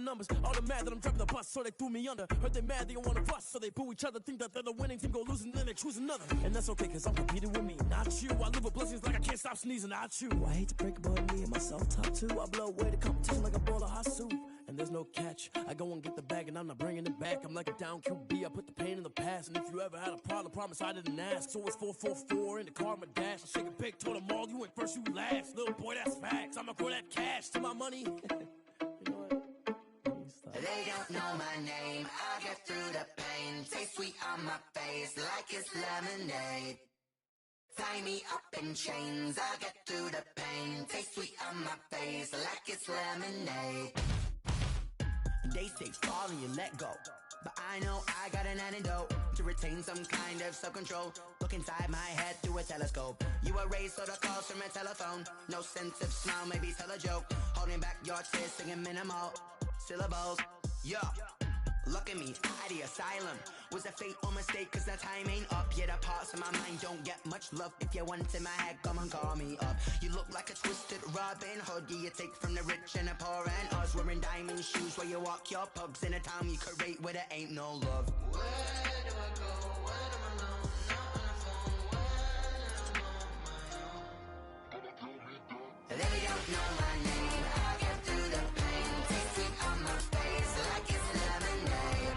numbers. All the mad that I'm driving the bus, so they threw me under. Heard they mad, they don't wanna bust, so they boo each other. Think that they're the winning team, go losing, then they choose another. And that's okay, cause I'm competing with me, not you. I live with blessings like I can't stop sneezing, not you. I hate to break it, but me and myself top two. I blow away the competition like a bowl of hot soup. And there's no catch. I go and get the bag and I'm not bringing it back. I'm like a down QB, I put the pain in the past. And if you ever had a problem, promise I didn't ask. So it's 444 in the car, my dash. I shake a big, told them all, you went first, you last. Little boy, that's facts. I'ma grow that cash to my money. You know what? They don't know my name, I get through the pain. Taste sweet on my face like it's lemonade. Tie me up in chains, I get through the pain. Taste sweet on my face like it's lemonade. They say fall and you let go, but I know I got an antidote to retain some kind of self-control. Look inside my head through a telescope. You erase all the calls from a telephone. No sense of smile, maybe tell a joke. Holding back your tears, singing minimal syllables. Yo, look at me, out the asylum. Was a fate or mistake, cause the time ain't up. Yeah, the parts of my mind don't get much love. If you want in my head, come and call me up. You look like a twisted Robin Hood. Yeah, you take from the rich and the poor and us. Wearing diamond shoes where you walk your pugs. In a town you create where there ain't no love. Where do I go? When I'm alone? Not on the phone. When I'm on my own. They don't know my name. I get through the pain. Taste sweet on my face like it's lemonade.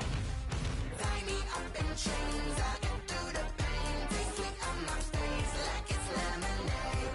Tie me up in chains, I get through the pain. Taste sweet on my face like it's lemonade.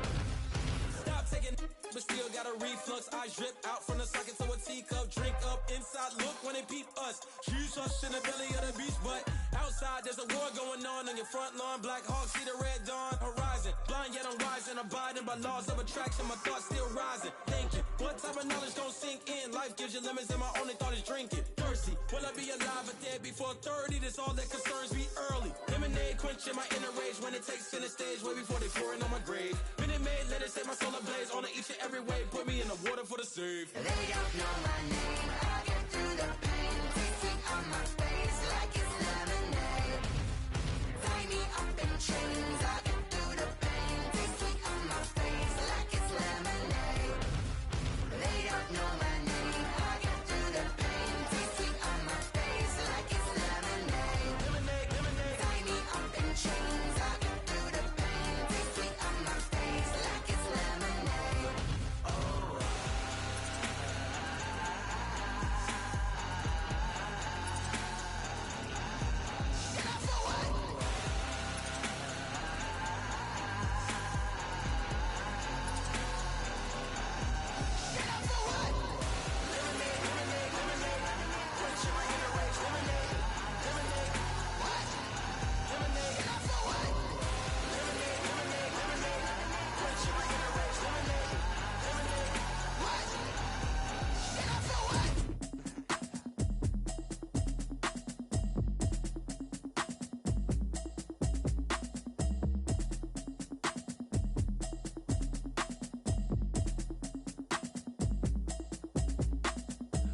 Stop taking, but still got a reflux. I drip out from the socket to a teacup. Drink up inside, look when they peep us. Shoes us in the belly of the beast, but outside there's a war going on your front lawn. Black Hawk, see the red dawn horizon. Blind yet I'm rising, abiding by laws of attraction. My thoughts still rising, thinking what type of knowledge don't sink in. Life gives you limits and my only thought is drinking. Thirsty, will I be alive or dead before 30? That's all that concerns me early. Lemonade quenching my inner rage when it takes center stage way before they pouring on my grave. Minute Maid, let it set my soul ablaze on each and every way. Put me in the water for the save. They don't know my name, I get through the pain. Taste sweet on my face like it's lemonade. Tie me up in chains, I get through the pain. Taste sweet on my face like it's lemonade. They don't know my name, I get through the pain. Taste sweet on my face like it's lemonade. Lemonade, lemonade. Tie me up in chains, I get through the pain. Taste sweet on my face like it's lemonade. Oh. Get up for what? Get up for what? Lemonade, lemonade, lemonade. Quenching my inner rage. Lemonade, lemonade. What? Lemonade, Get up for what? lemonade, lemonade, lemonade. Quenching my inner rage. Lemonade, lemonade. What? Get up for what?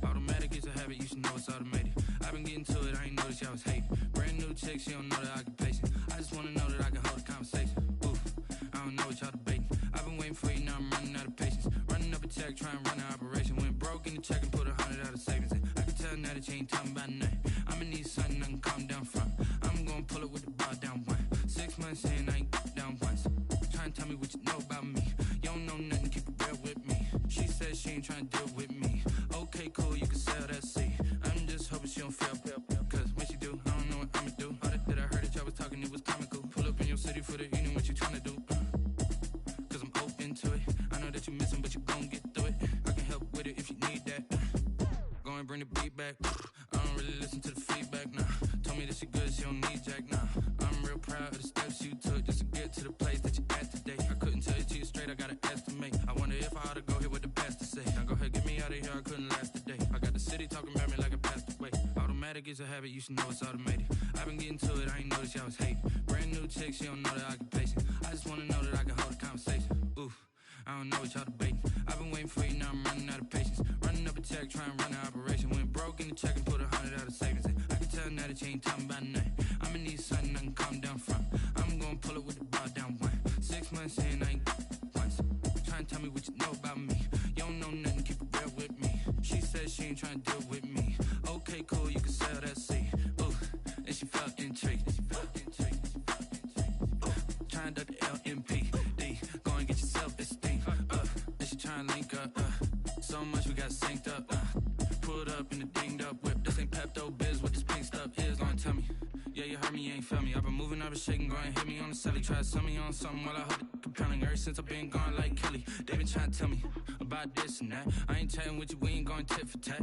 Automatic is a habit, you should know it's automated. I've been getting to it, I ain't noticed y'all was hating. Brand new chick, she don't know the occupation. I just wanna know that I can hold a conversation. Oof, I don't know what y'all debating. I've been waiting for you, now I'm running out of patience. Running up a check, trying to run an operation. Went broke in the check and put 100 out of savings in. I can tell now that you ain't talking about nothing. I'ma need something I can calm down from. I'm gonna pull it with the bar down one. 6 months in, I ain't down once. Trying to tell me what you know about me. You don't know nothing, keep it real with me. She says she ain't trying to deal with me. Okay, cool, you can sell that seat. I'm just hoping she don't fail. Cause when she do, I don't know what I'ma do. All that I heard that y'all was talking, it was comical. Pull up in your city for the evening, what you tryna do? Cause I'm open to it. I know that you missing, but you gon' get through it. I can help with it if you need that. Go and bring the beat back. I don't really listen to the feedback, nah. Told me that she good, she don't need jack, nah. I'm real proud of the steps you took just to get to the place that you at today. I couldn't tell you to you straight, I gotta estimate. I wonder if I ought to go here with the pastor say. Now go ahead, get me out of here, I couldn't last a day. I got the city talking about me like a passed away. Automatic is a habit, you should know it's automated. I've been getting to it, I ain't noticed y'all was hating. Brand new chick, she don't know the occupation. I just wanna know that I can hold a conversation. Oof, I don't know what y'all debating. I've been waiting for you, now I'm running out of patience. Running up a check, trying to run an operation. Went broke in the check and put 100 out of savings in. I can tell now that you ain't talking about nothing. I'ma need something I can calm down from. I'm gonna pull it with the bar down one. 6 months in, I ain't once. Trying to tell me what you know about me. You don't know nothing, keep it real with me. She says she ain't trying to deal with me. Okay, cool, you can sail that sea. Ooh, and she felt intrigued. Try and duck the LMP. D, go and get your self-esteem. And she try and link up. So much we got synced up. Pulled up in the dinged up whip. This ain't Pepto-Biz, what this pink stuff is. Long tell me. Yeah, you heard me, you ain't felt me. I've been moving, I've been shaking, go and hit me on the celly. Try to sell me on something while I hold it compelling. Ever since I've been gone like Kelly, they been trying to tell me about this and that. I ain't chatting with you, we ain't going tit for tat.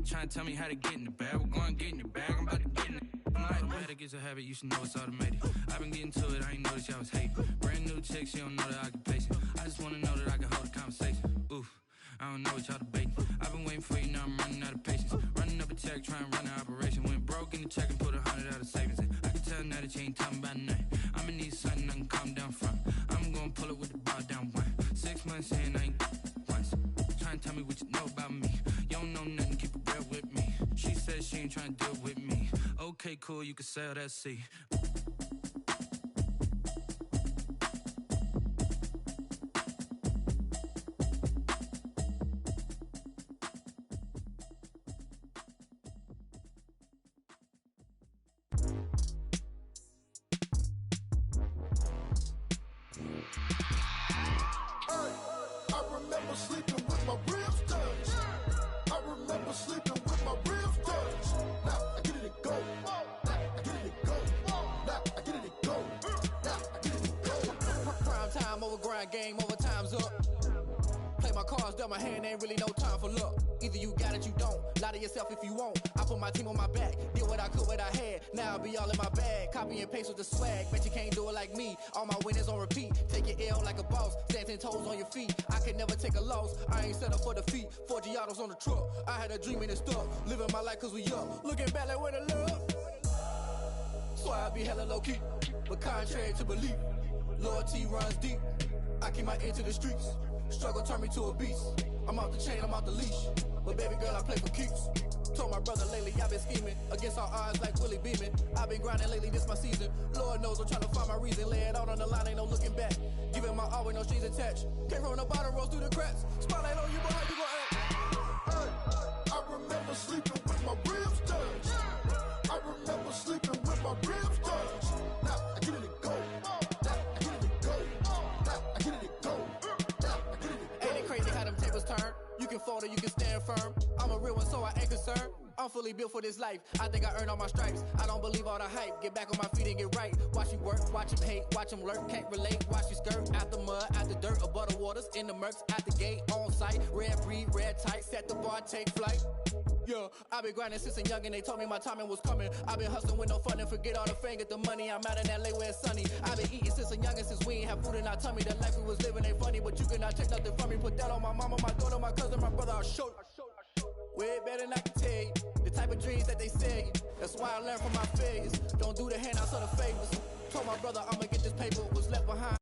Trying to tell me how to get in the bag. We're going to get in the bag, I'm about to get in it. Automatic is a habit, you should know it's automated. I've been getting to it, I ain't noticed y'all was hating. Brand new chick, she don't know the occupation. I just wanna know that I can hold a conversation. Oof, I don't know what y'all debating. I've been waiting for you, now I'm running out of patience. Running up a check, trying to run an operation. Went broke in the check and put 100 out of savings in. I can tell now that you ain't talking about nothing. I'ma need something I can calm down from. I'm gonna pull it with the bar down one. 6 months in, I ain't once. Trying to tell me what you know about me. You don't know nothing, keep it real with me. She said she ain't trying to deal with me. Okay, cool, you can sail that sea. Game over, time's up. Play my cards, dealt my hand, ain't really no time for luck. Either you got it, you don't. Lie to yourself if you won't. I put my team on my back, did what I could, what I had. Now I'll be all in my bag, copy and paste with the swag. Bet you can't do it like me. All my winners on repeat. Take your L like a boss, stand 10 toes on your feet. I can never take a loss. I ain't set up for defeat. 4 Giottos on the truck. I had a dream and it stuck. Living my life cause we up. Looking back like where the love. So I be hella low key, but contrary to belief, loyalty runs deep. I keep my ear to the streets. Struggle turned me to a beast. I'm off the chain, I'm off the leash. But baby girl, I play for keeps. Told my brother lately, I've been scheming against all odds like Willie Beeman. I've been grinding lately, this my season. Lord knows I'm trying to find my reason. Lay it out on the line, ain't no looking back. Giving my all with no strings attached. Came from the bottom, rose through the cracks. Spotlight on you, but how you gon' act? Hey, I remember sleeping with my ribs touched. I remember sleeping with my ribs touched. Now I get it to go. Now I get it to go. Now I get it to go. Now I get it to go. Ain't it crazy how them tables turn? You can fold or you can stand firm. I'm a real one, so I ain't concerned. I'm fully built for this life. I think I earned all my stripes. I don't believe all the hype. Get back on my feet and get right. Watch you work, watch him hate, watch him lurk. Can't relate, watch you skirt. Out the mud, out the dirt, above the waters, in the murks, out the gate, on site. Red breed, red tight, set the bar, take flight. Yeah, I been grinding since a youngin', they told me my timing was coming. I been hustling with no fun and forget all the fame, get the money. I'm out in LA where it's sunny. I been eating since a youngin', since we ain't have food in our tummy. The life we was living ain't funny, but you cannot take nothing from me. Put that on my mama, my daughter, my cousin, my brother, I'll show you. Way better than I can tell you. The type of dreams that they sell you. That's why I learned from my failures. Don't do the handouts or the favors. Told my brother I'ma get this paper, was left behind.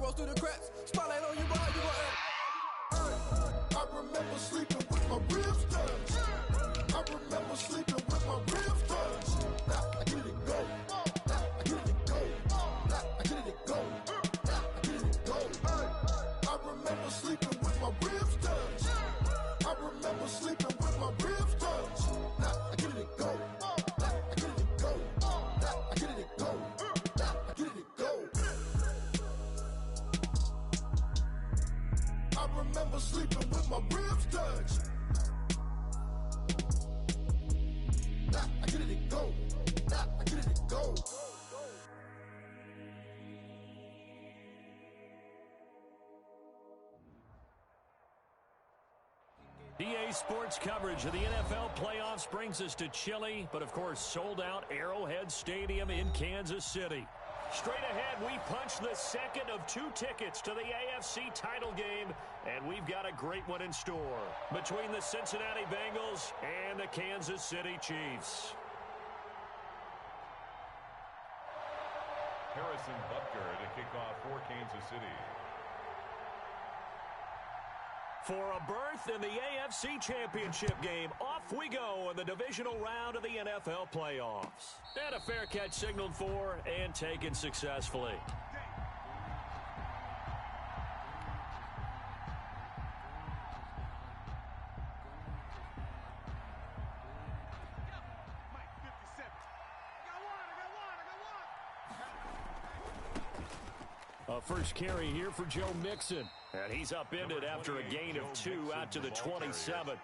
Rose through the cracks. Spotlight on you, but how you gon' act? I remember sleeping with my ribs touched. I remember sleeping with my ribs touched. Now I get it to go. Now I get it to go. Now I get it to go. Now I get it to go. I remember sleeping with my ribs touched. I remember sleeping with my ribs touched. Now I get it to go. Now I get it to go. Now I get it to go. Now I get it to go. I remember sleeping with my ribs touched. Now I get it to go. Now I get it to go. EA Sports coverage of the NFL playoffs brings us to chilly, but of course sold out Arrowhead Stadium in Kansas City. Straight ahead, we punch the second of 2 tickets to the AFC title game, and we've got a great one in store between the Cincinnati Bengals and the Kansas City Chiefs. Harrison Butker to kick off for Kansas City. For a berth in the AFC Championship game, off we go in the divisional round of the NFL playoffs. And a fair catch signaled for and taken successfully. A first carry here for Joe Mixon. And he's upended after a gain of 2 out to the 27.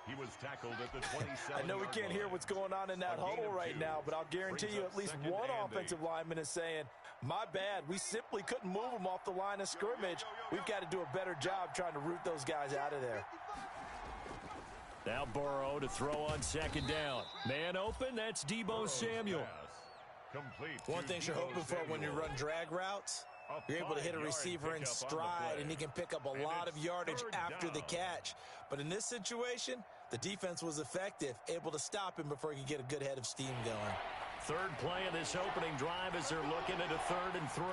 He was tackled at the 27. I know we can't hear what's going on in that huddle right now, but I'll guarantee you at least one offensive lineman is saying, my bad, we simply couldn't move them off the line of scrimmage. We've got to do a better job trying to root those guys out of there. Now Burrow to throw on second down. Man open, that's Deebo Samuel. One thing you're hoping for when you run drag routes, you're able to hit a receiver in stride, and he can pick up a lot of yardage after the catch. But in this situation, the defense was effective, able to stop him before he could get a good head of steam going. Third play of this opening drive as they're looking at a 3rd and 3.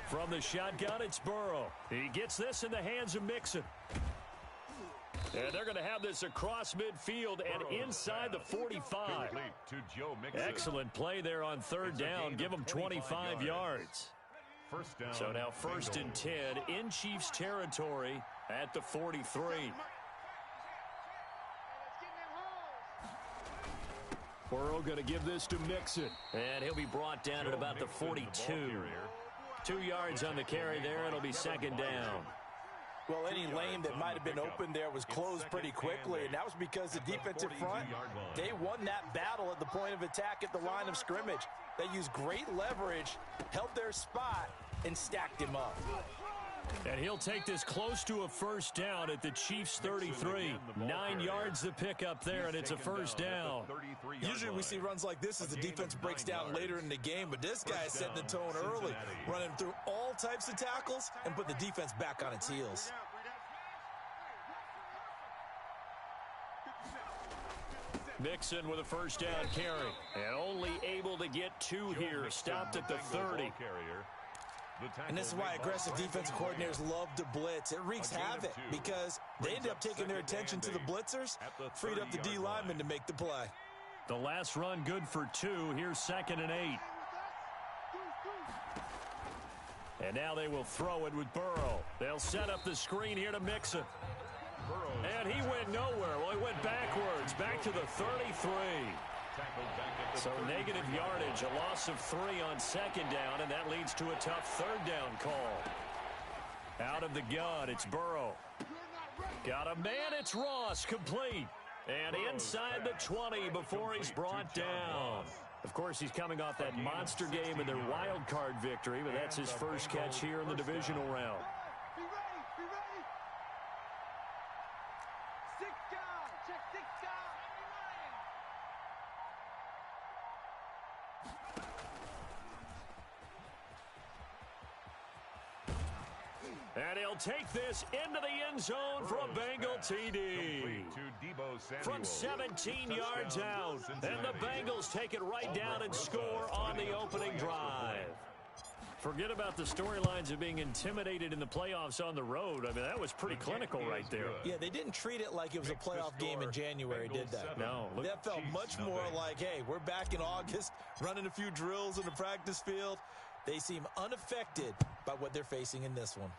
From the shotgun, it's Burrow. He gets this in the hands of Mixon. And they're going to have this across midfield and inside the 45. Excellent play there on 3rd down. Give them 25 yards. So now 1st and 10 in Chiefs territory at the 43. Burrow going to give this to Mixon. And he'll be brought down at about the 42. 2 yards on the carry there. It'll be 2nd down. Well, any lane that might have been open there was closed pretty quickly, and that was because the defensive front, they won that battle at the point of attack at the line of scrimmage. They used great leverage, held their spot, and stacked him up. And he'll take this close to a 1st down at the Chiefs' 33. 9 yards to pick up there, and it's a 1st down. Usually we see runs like this as the defense breaks down later in the game, but this guy is setting the tone early, running through all types of tackles and put the defense back on its heels. Mixon with a 1st down carry, and only able to get 2 here, stopped at the 30. And this is why aggressive defensive coordinators love to blitz. It wreaks havoc because they end up taking their attention to the blitzers, freed up the D lineman to make the play. The last run good for 2. Here's 2nd and 8. And now they will throw it with Burrow. They'll set up the screen here to Mixon. And he went nowhere. Well, he went backwards, back to the 33. So negative yardage, a loss of 3 on 2nd down, and that leads to a tough 3rd down call. Out of the gun, it's Burrow. Got a man, it's Ross, complete. And inside the 20 before he's brought down. Of course, he's coming off that monster game in their wild card victory, but that's his first catch here in the divisional round. And he'll take this into the end zone for a Bengal TD. From 17 yards out. And the Bengals take it right down and score on the opening drive. Forget about the storylines of being intimidated in the playoffs on the road. I mean, that was pretty clinical right there. Yeah, they didn't treat it like it was a playoff game in January, did they? No. That felt much more like, hey, we're back in August, running a few drills in the practice field. They seem unaffected by what they're facing in this one.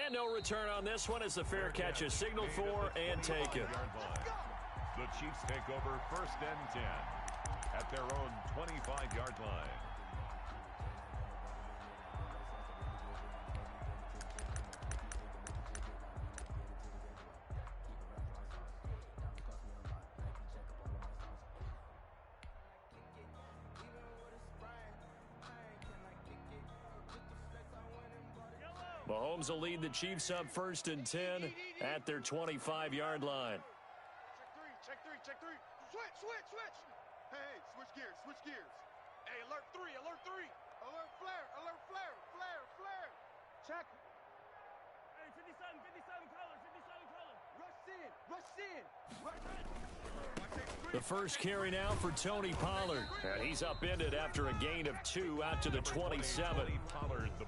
And no return on this one as the fair catch is signaled for and taken. The Chiefs take over 1st and 10 at their own 25-yard line. Mahomes will lead the Chiefs up 1st and 10 at their 25-yard line. Check three. Switch. Hey, switch gears. Hey, alert 3. Alert flare. Check. Hey, 57 colors. Rush in. The first carry now for Tony Pollard. And he's upended after a gain of 2 out to the 27.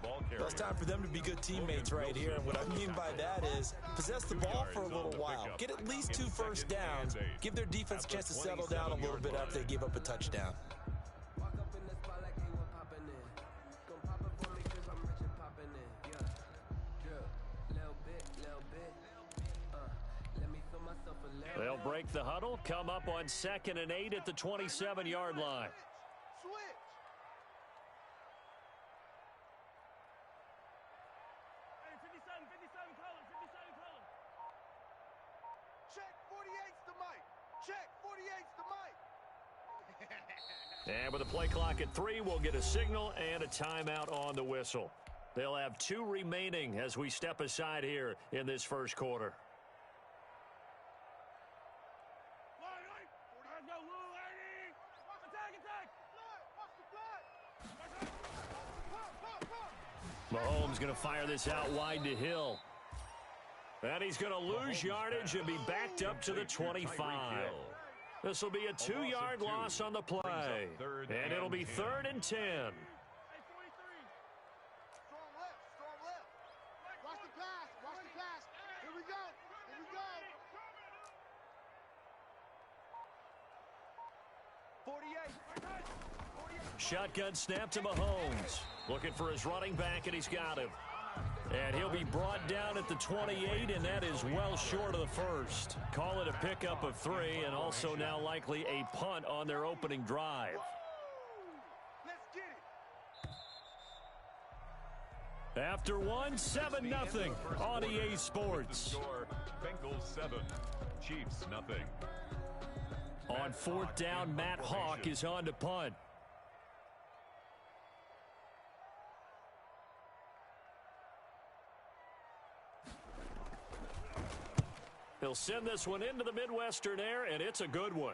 Well, it's time for them to be good teammates right here. And what I mean by that is possess the ball for a little while. Get at least 2 first downs. Give their defense a chance to settle down a little bit after they give up a touchdown. They'll break the huddle, come up on 2nd and 8 at the 27-yard line. Switch. Hey, 57 color. Check 48's the mic. Check 48's the mic. And with the play clock at 3, we'll get a signal and a timeout on the whistle. They'll have 2 remaining as we step aside here in this first quarter. Mahomes going to fire this out wide to Hill. And he's going to lose yardage and be backed up to the 25. This will be a 2-yard loss on the play. And it'll be 3rd and 10. Strong left. Watch the pass. Here we go. Shotgun snap to Mahomes. Looking for his running back, and he's got him. And he'll be brought down at the 28, and that is well short of the first. Call it a pickup of 3, and also now likely a punt on their opening drive. Let's get it. After 7-0 on EA Sports. Bengals 7, Chiefs nothing. On 4th down, Matt Hawk is on to punt. He'll send this one into the Midwestern air, and it's a good one.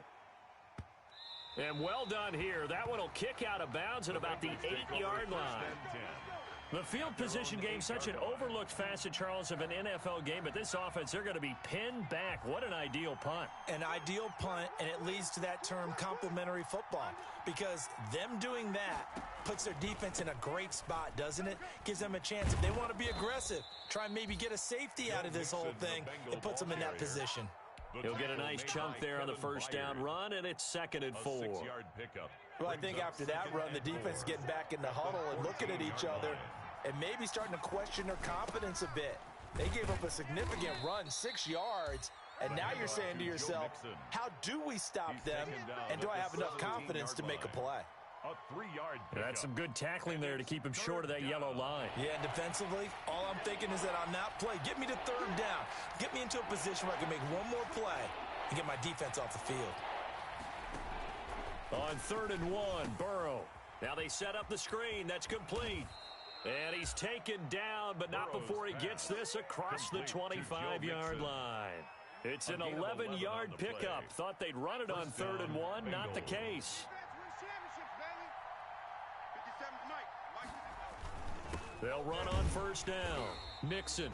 And well done here. That one will kick out of bounds at about the 8-yard line. The field position game, such an overlooked facet, Charles, of an NFL game. But this offense, they're going to be pinned back. What an ideal punt. An ideal punt, and it leads to that term complementary football. Because them doing that puts their defense in a great spot, doesn't it? Gives them a chance. If they want to be aggressive, try and maybe get a safety out of this whole thing, it puts them in that position. He'll get a nice chunk there on the first down run, and it's 2nd and 4. Well, I think after that run, the defense is getting back in the huddle and looking at each other and maybe starting to question their confidence a bit. They gave up a significant run, 6 yards, and now you're saying to yourself, how do we stop them, and do I have enough confidence to make a play? A 3-yard pickup. That's some good tackling there to keep him short of that yellow line. Yeah, and defensively, all I'm thinking is that on that play, get me to 3rd down. Get me into a position where I can make one more play and get my defense off the field. On 3rd and 1, Burrow. Now they set up the screen. That's complete. And he's taken down, but not before he gets this across the 25-yard line. It's an 11-yard pickup. Thought they'd run it on 3rd and 1. Not the case. They'll run on 1st down. Mixon.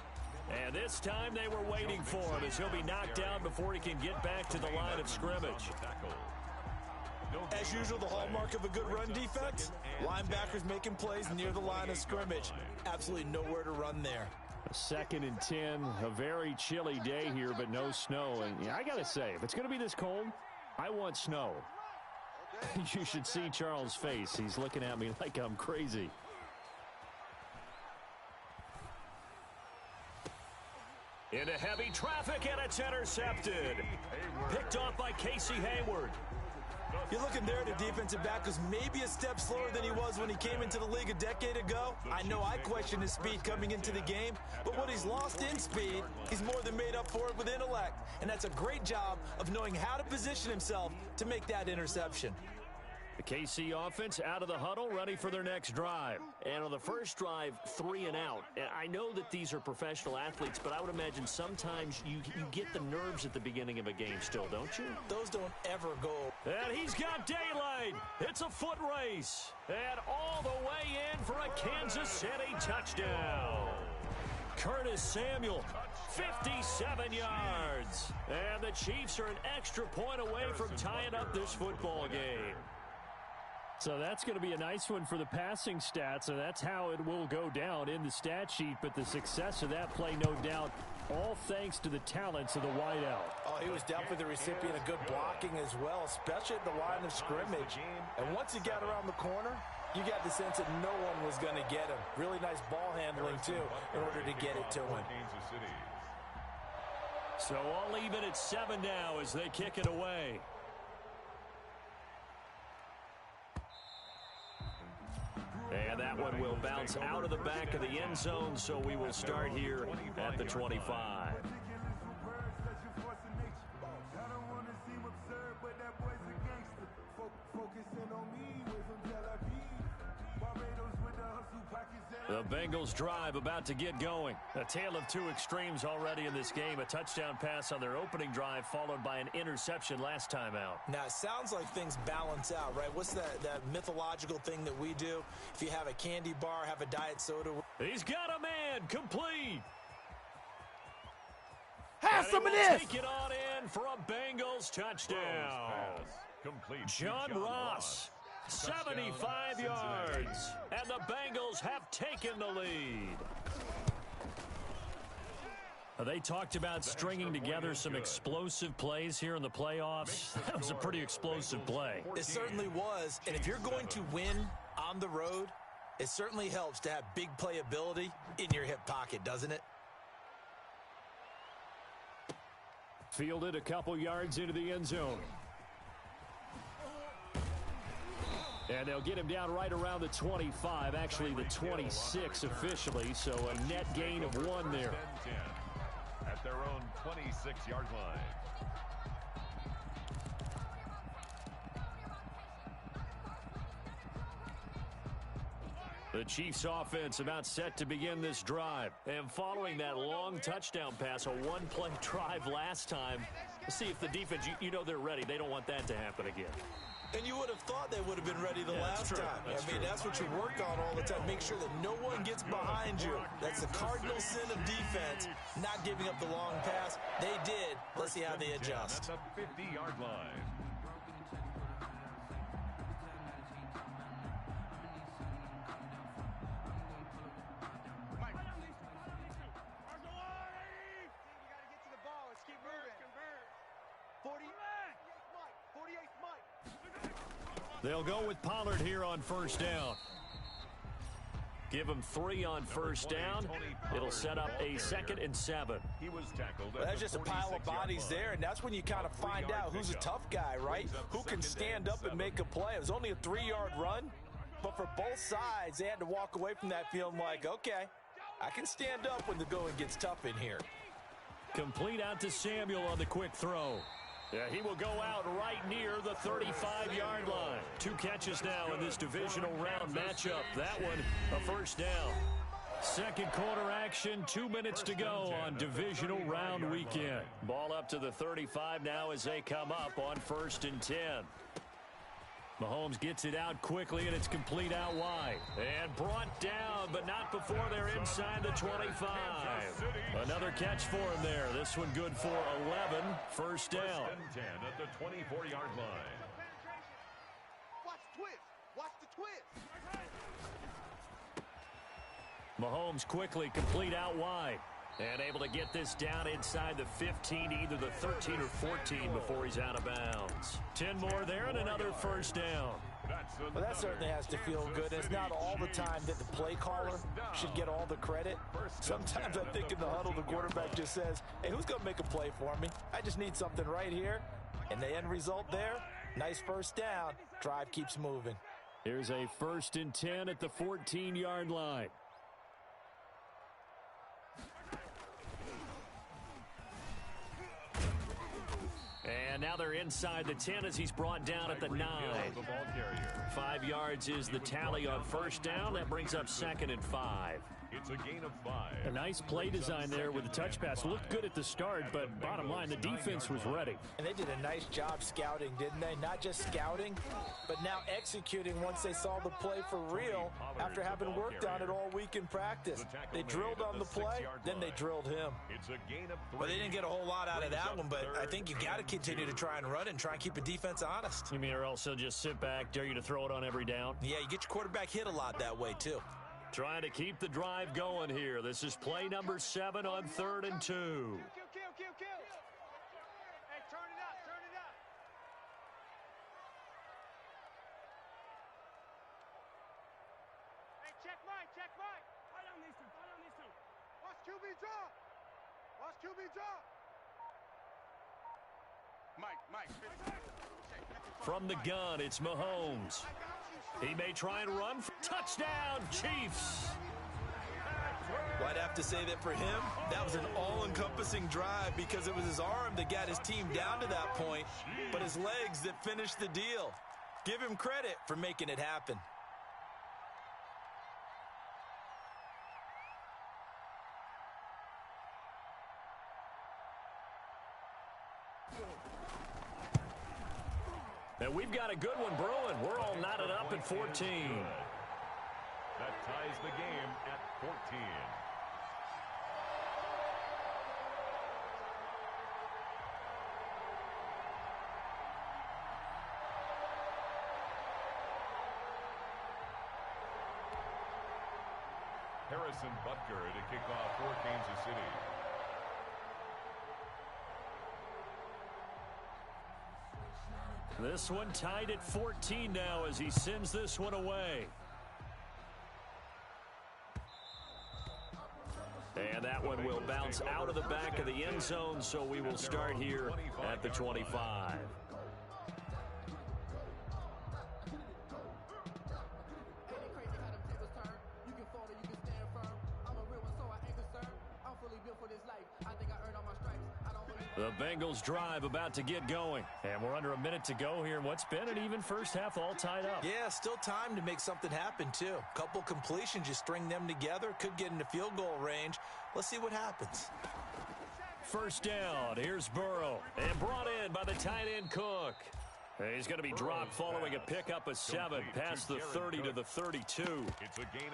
And this time they were waiting for him as he'll be knocked down before he can get back to the line of scrimmage. As usual, the hallmark of a good run defense, linebackers making plays near the line of scrimmage. Absolutely nowhere to run there. 2nd and 10, a very chilly day here, but no snow. And yeah, I got to say, if it's going to be this cold, I want snow. You should see Charles' face. He's looking at me like I'm crazy. Into heavy traffic, and it's intercepted. Picked off by Casey Hayward. You're looking there at a defensive back who's maybe a step slower than he was when he came into the league a decade ago. I know I questioned his speed coming into the game, but what he's lost in speed, he's more than made up for it with intellect. And that's a great job of knowing how to position himself to make that interception. The KC offense out of the huddle, ready for their next drive. And on the first drive, 3 and out. And I know that these are professional athletes, but I would imagine sometimes you get the nerves at the beginning of a game still, don't you? Those don't ever go. And he's got daylight. It's a foot race. And all the way in for a Kansas City touchdown. Curtis Samuel, 57 yards. And the Chiefs are an extra point away from tying up this football game. So that's going to be a nice one for the passing stats, and that's how it will go down in the stat sheet. But the success of that play, no doubt, all thanks to the talents of the wideout. Oh, he was definitely the recipient of good blocking as well, especially at the line of scrimmage. And once he got around the corner, you got the sense that no one was going to get him. Really nice ball handling, too, in order to get it to him. So all even at 7 now as they kick it away. And that one will bounce out of the back of the end zone, so we will start here at the 25. The Bengals drive about to get going. A tale of two extremes already in this game. A touchdown pass on their opening drive followed by an interception last time out. Now, it sounds like things balance out, right? What's that mythological thing that we do? If you have a candy bar, have a diet soda. He's got a man complete. Have some of this. Take it on in for a Bengals touchdown. John Ross. 75 yards, and the Bengals have taken the lead. They talked about stringing together some explosive plays here in the playoffs. That was a pretty explosive play. It certainly was, and if you're going to win on the road, it certainly helps to have big playability in your hip pocket, doesn't it? Fielded a couple yards into the end zone. And they'll get him down right around the 25, actually the 26 officially, so a net gain of 1 there. At their own 26-yard line. The Chiefs offense about set to begin this drive. And following that long touchdown pass, a one-play drive last time, let's see if the defense, you know they're ready. They don't want that to happen again. And you would have thought they would have been ready the last time. That's what you work on all the time. Make sure that no one gets behind you. That's the cardinal sin of defense, not giving up the long pass. They did. Let's see how they adjust. At the 50-yard line. They'll go with Pollard here on first down. Give him 3 on first down. It'll set up a 2nd and 7. He was tackled. Well, that's just a pile of bodies there, and that's when you kind of find out who's a tough guy, right? Who can stand up and make a play. It was only a 3-yard run, but for both sides, they had to walk away from that feeling like, okay, I can stand up when the going gets tough in here. Complete out to Samuel on the quick throw. Yeah, he will go out right near the 35-yard line. 2 catches now in this divisional round matchup. That one, a first down. Second quarter action, 2 minutes to go on divisional round weekend. Ball up to the 35 now as they come up on 1st and 10. Mahomes gets it out quickly, and it's complete out wide. And brought down, but not before they're inside the 25. Another catch for him there. This one good for 11. First down. 1st and 10 at the 24-yard line. Watch the twist. Watch the twist. Mahomes quickly complete out wide. And able to get this down inside the 15, either the 13 or 14 before he's out of bounds. 10 more there and another first down. Well, that certainly has to feel good. It's not all the time that the play caller should get all the credit. Sometimes I think in the huddle, the quarterback just says, hey, who's going to make a play for me? I just need something right here. And the end result there, nice first down. Drive keeps moving. Here's a 1st and 10 at the 14-yard line. And now they're inside the 10 as he's brought down at the 9. 5 yards is the tally on first down. That brings up 2nd and 5. It's a gain of 5. A nice play design there with the touch pass. Looked good at the start, but bottom line, the defense was ready. And they did a nice job scouting, didn't they? Not just scouting, but now executing once they saw the play for real after having worked on it all week in practice. They drilled on the play, then they drilled him. It's a gain of 3. Well, they didn't get a whole lot out of that one, but I think you got to continue to try and run and try and keep a defense honest. You mean or else he'll just sit back, dare you to throw it on every down? Yeah, you get your quarterback hit a lot that way, too. Trying to keep the drive going here. This is play number 7 on 3rd and 2. Kill. Hey, turn it up. Hey, check Mike. Hold on these two. Watch QB drop. From the gun, it's Mahomes. He may try and run. Touchdown, Chiefs. Well, I'd have to say that for him, that was an all-encompassing drive because it was his arm that got his team down to that point, but his legs that finished the deal. Give him credit for making it happen. And we've got a good one brewing. We're all knotted up at 14. That ties the game at 14. Harrison Butker to kick off for Kansas City. This one tied at 14 now as he sends this one away. And that one will bounce out of the back of the end zone, so we will start here at the 25. The Bengals drive about to get going. And we're under a minute to go here in what's been an even first half, all tied up. Yeah, still time to make something happen, too. Couple completions, you string them together, could get into field goal range. Let's see what happens. First down, here's Burrow. And brought in by the tight end Cook. He's going to be dropped following a pickup of 7 past the 30 to the 32.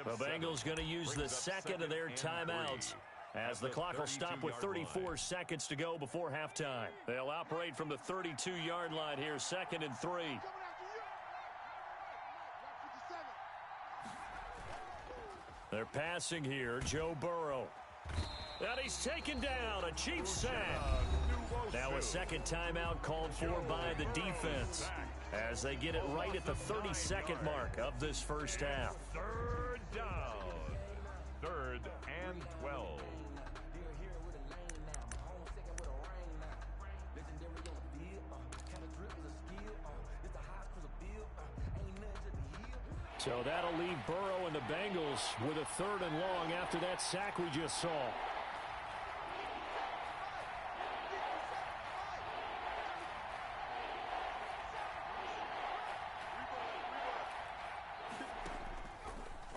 The Bengals going to use the second of their timeouts, as the clock will stop with 34 seconds to go before halftime. They'll operate from the 32-yard line here, 2nd and 3. They're passing here, Joe Burrow. And he's taken down, a Chiefs sack. Now a second timeout called for by the defense as they get it right at the 32nd mark of this first half. Third down. 3rd and 12. So that'll leave Burrow and the Bengals with a 3rd and long after that sack we just saw.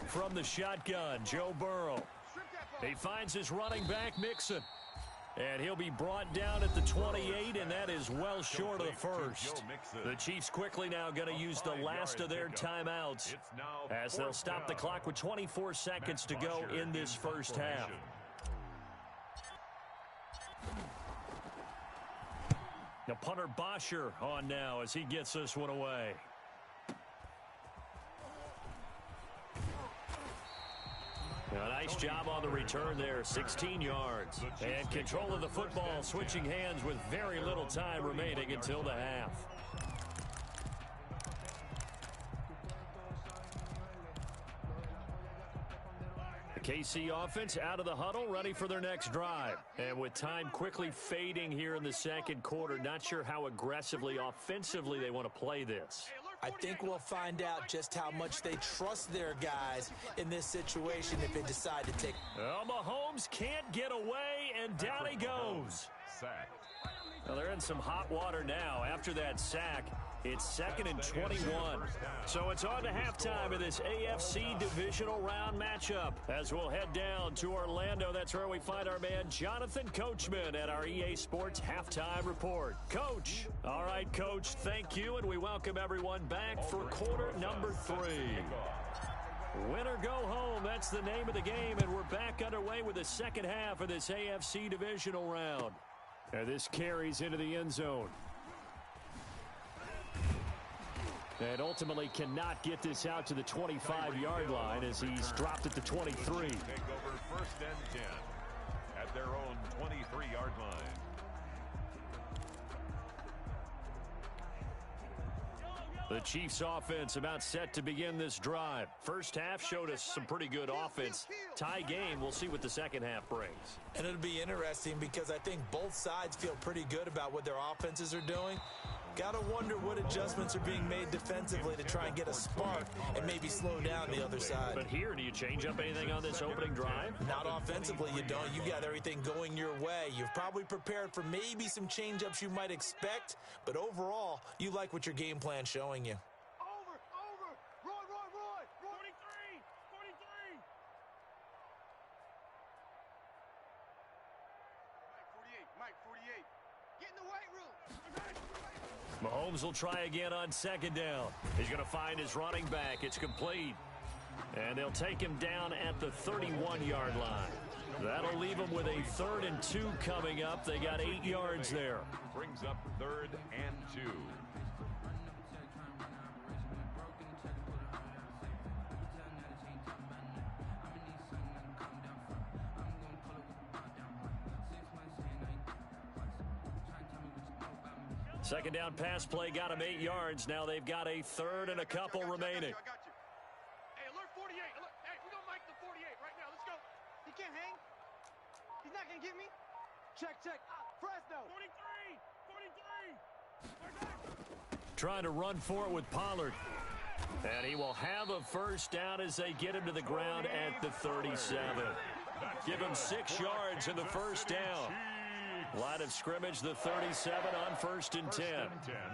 From the shotgun, Joe Burrow. He finds his running back, Mixon. And he'll be brought down at the 28, and that is well short of the first. The Chiefs quickly now going to use the last of their timeouts as they'll stop the clock with 24 seconds to go in this first half. Now punter Bosher on now as he gets this one away. A nice job on the return there, 16 yards. And control of the football, switching hands with very little time remaining until the half. The KC offense out of the huddle, ready for their next drive. And with time quickly fading here in the second quarter, not sure how aggressively, offensively they want to play this. I think we'll find out just how much they trust their guys in this situation if they decide to take. Well, Mahomes can't get away, and down he goes. Well, they're in some hot water now after that sack. It's 2nd and 21. So it's on to halftime of this AFC divisional round matchup as we'll head down to Orlando. That's where we find our man Jonathan Coachman at our EA Sports Halftime Report. Coach. All right, Coach, thank you, and we welcome everyone back for quarter number 3. Win or go home, that's the name of the game, and we're back underway with the second half of this AFC divisional round. And this carries into the end zone. And ultimately cannot get this out to the 25-yard line as he's dropped at the 23. Take over 1st and 10 at their own 23-yard line. The Chiefs offense about set to begin this drive. First half showed us some pretty good offense. Tie game, we'll see what the second half brings. And it'll be interesting because I think both sides feel pretty good about what their offenses are doing. Got to wonder what adjustments are being made defensively to try and get a spark and maybe slow down the other side. But here, do you change up anything on this opening drive? Not offensively, you don't. You got everything going your way. You've probably prepared for maybe some change-ups you might expect, but overall, you like what your game plan's showing you. Over. Roy. 43. Mike, 48. Get in the weight room. Mahomes will try again on second down. He's going to find his running back. It's complete. And they'll take him down at the 31-yard line. That'll leave him with a 3rd and 2 coming up. They got 8 yards there. Brings up 3rd and 2. Second down pass play got him 8 yards. Now they've got a 3rd and a couple remaining. I got you. Hey, alert 48. Hey, we're going to Mike the 48 right now. Let's go. He can't hang. He's not going to get me. Check. Fresno. 43. Trying to run for it with Pollard. And he will have a first down as they get him to the ground at the 37. Give him 6 yards in the first down. Line of scrimmage, the 37 on 1st and 10.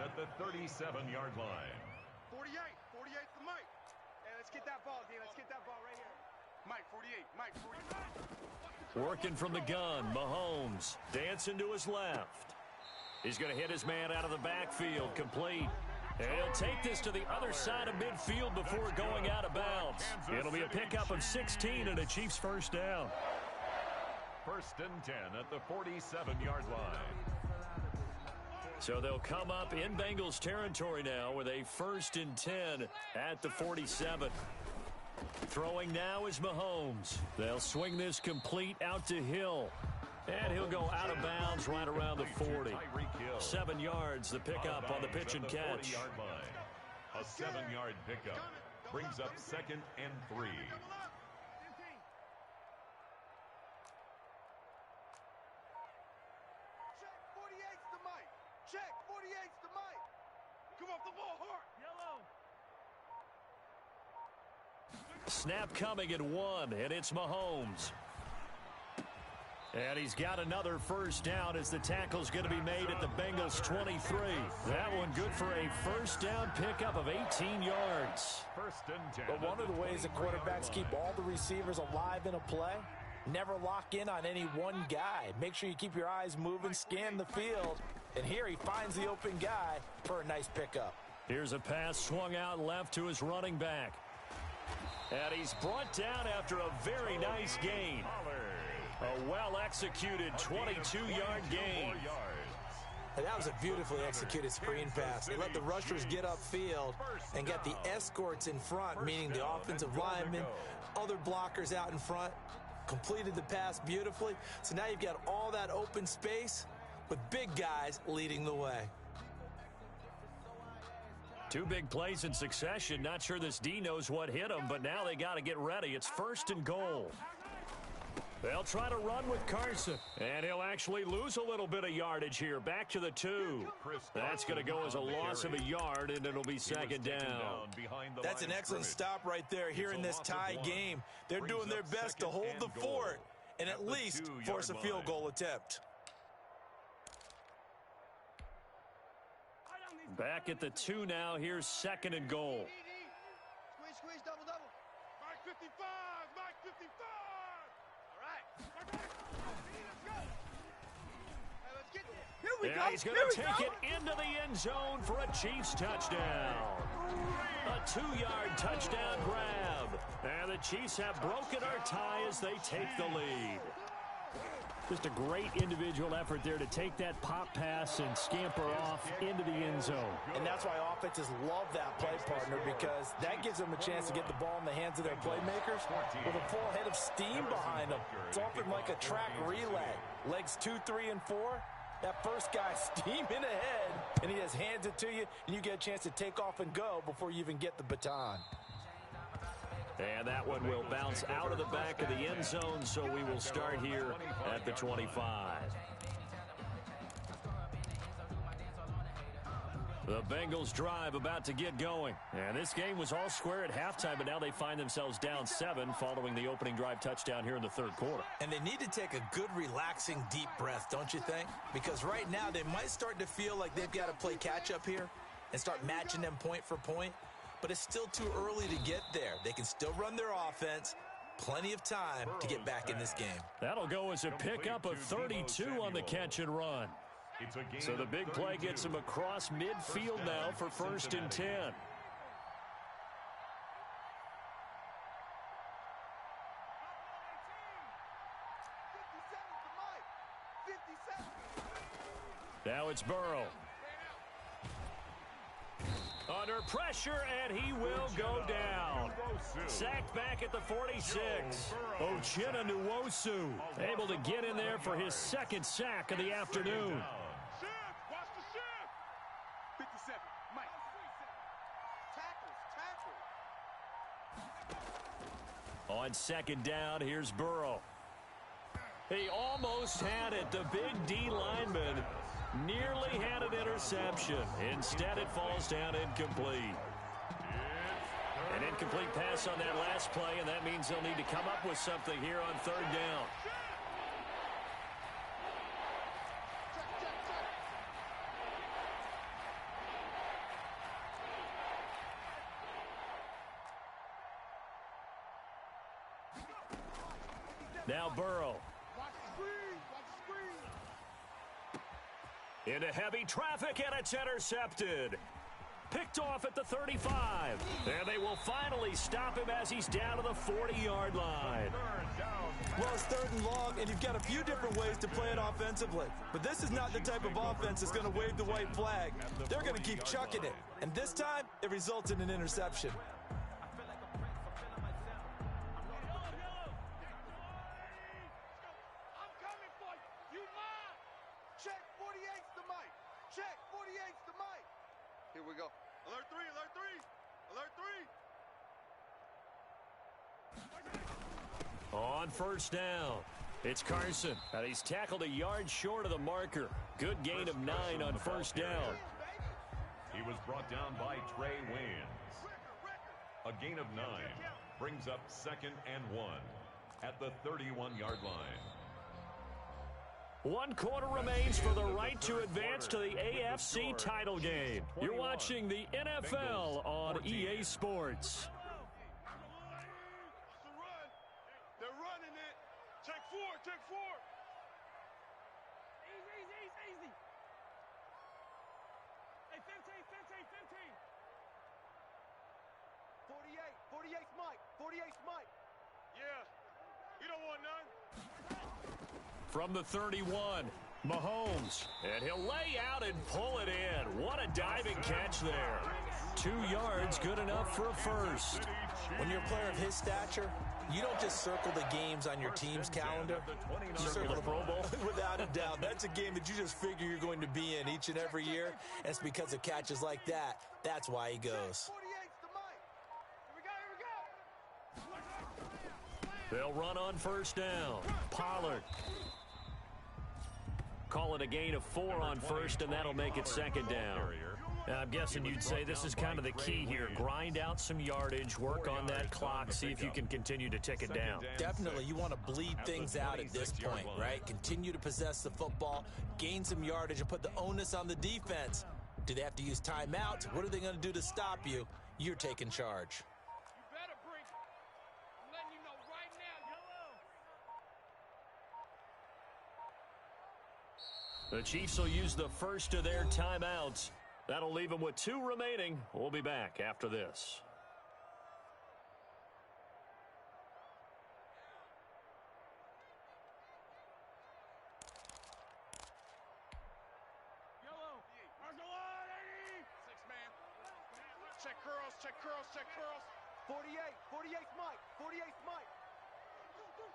At the 37-yard line. 48 for Mike. Hey, let's get that ball, D. Let's get that ball right here. Mike, 48. Working from the gun, Mahomes dancing to his left. He's going to hit his man out of the backfield, complete. And he'll take this to the other side of midfield before going out of bounds. It'll be a pickup of 16 and a Chiefs first down. 1st and 10 at the 47-yard line. So they'll come up in Bengals territory now with a 1st and 10 at the 47. Throwing now is Mahomes. They'll swing this complete out to Hill. And he'll go out of bounds right around the 40. 7 yards, the pickup on the pitch and catch. A 7-yard pickup brings up 2nd and 3. Check, 48's to Mike. Come off the ball hard. Yellow. Snap coming at 1, and it's Mahomes. And he's got another first down as the tackle's going to be made at the Bengals 23. That one good for a first down pickup of 18 yards. 1st and 10. But one of the ways that quarterbacks keep all the receivers alive in a play, never lock in on any one guy. Make sure you keep your eyes moving, scan the field. And here he finds the open guy for a nice pickup. Here's a pass swung out left to his running back. And he's brought down after a very nice gain. A well-executed 22-yard gain. And that was a beautifully executed screen pass. They let the rushers get upfield and get the escorts in front, meaning the offensive linemen, other blockers out in front, completed the pass beautifully. So now you've got all that open space with big guys leading the way. 2 big plays in succession. Not sure this D knows what hit him, but now they got to get ready. It's 1st and goal. They'll try to run with Carson, and he'll actually lose a little bit of yardage here. Back to the 2. That's going to go as a loss of a yard, and it'll be 2nd down. That's an excellent stop right there here in this tie game. They're doing their best to hold the fort and at least force a field goal attempt. Back at the 2 now. Here's 2nd and goal. Squeeze, double. Mike 55. All right. Let's go. Hey, let's get there. Here we go. He's going to take it into the end zone for a Chiefs touchdown. A 2-yard touchdown grab. And the Chiefs have broken our tie as they take the lead. Just a great individual effort there to take that pop pass and scamper off into the end zone. And that's why offenses love that play partner, because that gives them a chance to get the ball in the hands of their playmakers with a full head of steam behind them. It's often like a track relay. Legs 2, 3, and 4, That first guy steaming ahead, and he just hands it to you, and you get a chance to take off and go before you even get the baton. And that one will bounce out of the back of the end zone, so we will start here at the 25. The Bengals drive about to get going. And this game was all square at halftime, but now they find themselves down 7 following the opening drive touchdown here in the third quarter. And they need to take a good, relaxing, deep breath, don't you think? Because right now they might start to feel like they've got to play catch-up here and start matching them point for point. But it's still too early to get there. They can still run their offense. Plenty of time to get back in this game. That'll go as a pickup of 32 on the catch and run. So the big play gets him across midfield now for 1st and 10. Now it's Burrow. Under pressure, and he will go down. Sacked back at the 46. Uchenna Nwosu able to get in there for his 2nd sack of the afternoon. Watch the shift. 57, Mike. Tackles. On 2nd down, here's Burrow. He almost had it. The big D lineman nearly had an interception. Instead, it falls down incomplete. An incomplete pass on that last play, and that means they'll need to come up with something here on 3rd down. Now Burrow. Into heavy traffic, and it's intercepted. Picked off at the 35. And they will finally stop him as he's down to the 40-yard line. Well, it's 3rd and long, and you've got a few different ways to play it offensively. But this is not the type of offense that's going to wave the white flag. They're going to keep chucking it. And this time, it results in an interception. Here we go. Alert 3, alert 3, alert 3. On 1st down, it's Carson. And he's tackled a yard short of the marker. Good gain of 9 on 1st down. He was brought down by Trey Waynes. A gain of 9 brings up 2nd and 1 at the 31-yard line. 1 quarter remains for the right to advance to the AFC title game. You're watching the NFL on EA Sports. They're running it. Check 4, check 4. Easy. Hey, 15. 48's Mike. 48's Mike. Yeah, you don't want none. From the 31, Mahomes. And he'll lay out and pull it in. What a diving catch there. 2 yards, good enough for a first. When you're a player of his stature, you don't just circle the games on your team's calendar. You circle the Pro Bowl. Without a doubt. That's a game that you just figure you're going to be in each and every year. And it's because of catches like that. That's why he goes. They'll run on 1st down. Pollard. Call it a gain of 4 on 1st, and that'll make it 2nd down. I'm guessing you'd say this is kind of the key here. Grind out some yardage, work on that clock, see if you can continue to tick it down. Definitely. You want to bleed things out at this point, right? Continue to possess the football, gain some yardage, and put the onus on the defense. Do they have to use timeouts? What are they going to do to stop you? You're taking charge. The Chiefs will use the first of their timeouts. That'll leave them with 2 remaining. We'll be back after this. Yellow. Marshall 6-man. Check curls, check curls, check curls. 48's Mike. 48's Mike.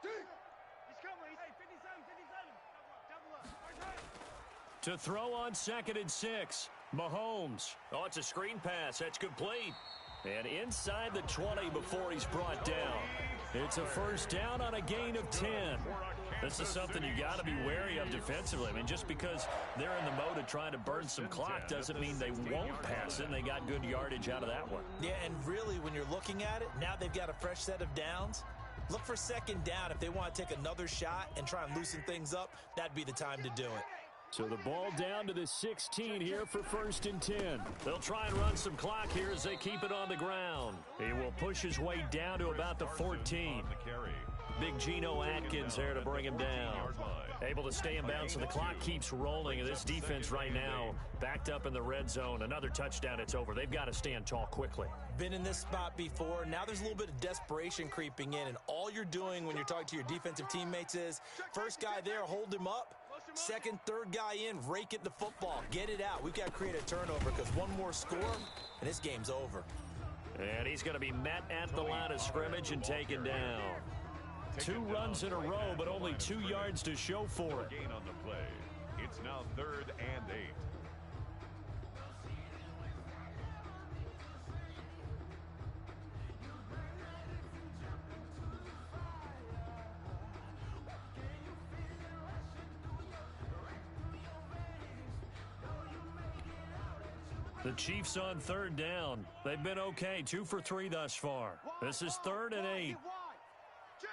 He's coming. Hey, 57. Double up. To throw on 2nd and 6. Mahomes. Oh, it's a screen pass. That's complete. And inside the 20 before he's brought down. It's a first down on a gain of 10. This is something you got to be wary of defensively. I mean, just because they're in the mode of trying to burn some clock doesn't mean they won't pass it, and they got good yardage out of that one. Yeah, and really, when you're looking at it, now they've got a fresh set of downs. Look for 2nd down. If they want to take another shot and try and loosen things up, that'd be the time to do it. So the ball down to the 16 here for 1st and 10. They'll try and run some clock here as they keep it on the ground. He will push his way down to about the 14. Big Geno Atkins there to bring him down. Able to stay in bounds, so the clock keeps rolling. And this defense right now backed up in the red zone. Another touchdown, it's over. They've got to stand tall quickly. Been in this spot before. Now there's a little bit of desperation creeping in. And all you're doing when you're talking to your defensive teammates is, first guy there, hold him up. 2nd, 3rd guy in, rake it the football. Get it out. We've got to create a turnover because one more score, and this game's over. And he's going to be met at the line of scrimmage and taken down. 2 runs in a row, but only 2 yards to show for it. Gain on the play. It's now 3rd and 8. The Chiefs on 3rd down. They've been okay. 2 for 3 thus far. This is 3rd and 8. Check.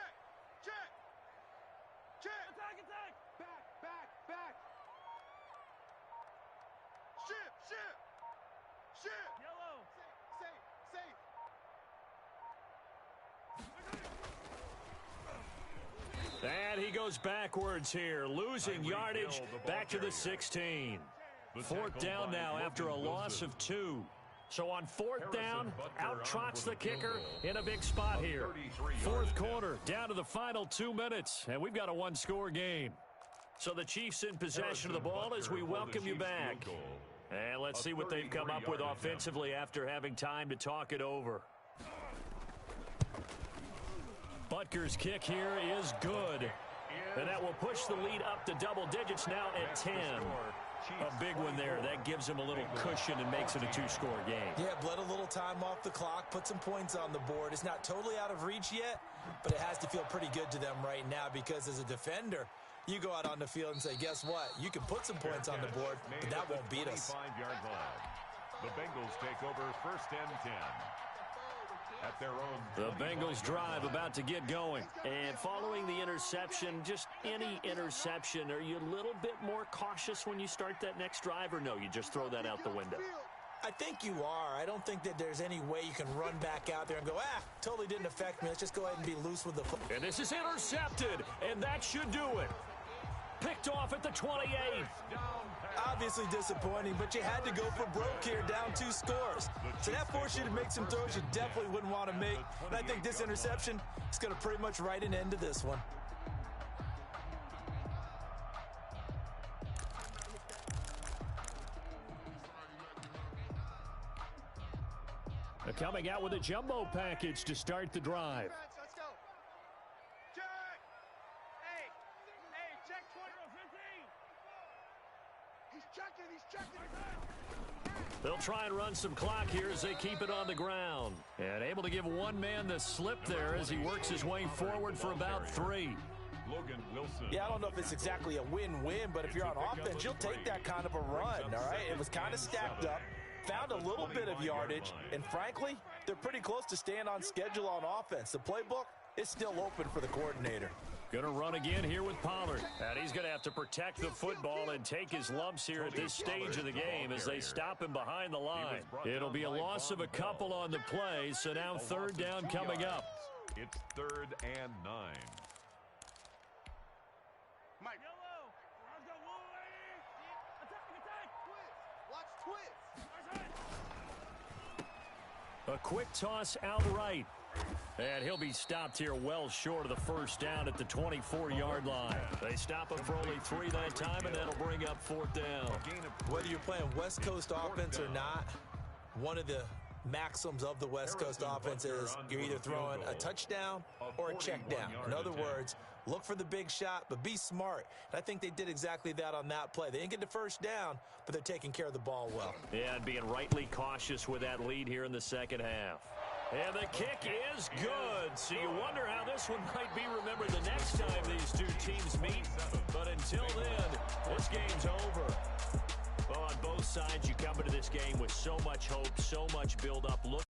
Attack. Back. Ship. Yellow. Safe. And he goes backwards here, losing yardage back to the 16. 4th down now after a loss of 2. So on 4th down, out trots the kicker in a big spot here. 4th quarter, down to the final 2 minutes, and we've got a 1-score game. So the Chiefs in possession of the ball as we welcome you back. And let's see what they've come up with offensively after having time to talk it over. Butker's kick here is good. And that will push the lead up to double digits now at 10. A big one there. That gives him a little cushion and makes it a 2-score game. Yeah, bled a little time off the clock, put some points on the board. It's not totally out of reach yet, but it has to feel pretty good to them right now because as a defender, you go out on the field and say, guess what? You can put some points on the board, but that won't beat us. The Bengals take over 1st and 10. At their own. The Bengals drive about to get going. And following the interception, just any interception, are you a little bit more cautious when you start that next drive, or no, you just throw that out the window? I think you are. I don't think that there's any way you can run back out there and go, totally didn't affect me. Let's just go ahead and be loose with the football. And this is intercepted, and that should do it. Picked off at the 28. Obviously disappointing, but you had to go for broke here, down 2 scores. So that forced you to make some throws you definitely wouldn't want to make. And I think this interception is going to pretty much write an end to this one. They're coming out with a jumbo package to start the drive. Let's go. Check. Hey, check 20. He's checking. They'll try and run some clock here as they keep it on the ground. And able to give one man the slip there as he works his way forward for about 3. Logan Wilson. Yeah, I don't know if it's exactly a win-win, but if you're on offense, you'll take that kind of a run, all right? It was kind of stacked up. Found a little bit of yardage, and frankly, they're pretty close to staying on schedule on offense. The playbook is still open for the coordinator. Going to run again here with Pollard. And he's going to have to protect the football and take his lumps here at this stage of the game as they stop him behind the line. It'll be a loss of a couple on the play, so now 3rd down coming up. It's 3rd and 9. Mike. Yellow. Let's go, Wolverine. Attack. Twist. Watch twist. A quick toss outright. And he'll be stopped here well short of the 1st down at the 24-yard line. They stop him for only 3 that time, and that'll bring up 4th down. Whether you're playing West Coast offense or not, one of the maxims of the West Coast offense is you're either throwing a touchdown or a check down. In other words, look for the big shot, but be smart. And I think they did exactly that on that play. They didn't get the first down, but they're taking care of the ball well. Yeah, and being rightly cautious with that lead here in the second half. And the kick is good. So you wonder how this one might be remembered the next time these two teams meet. But until then, this game's over. Well, on both sides, you come into this game with so much hope, so much build-up. Look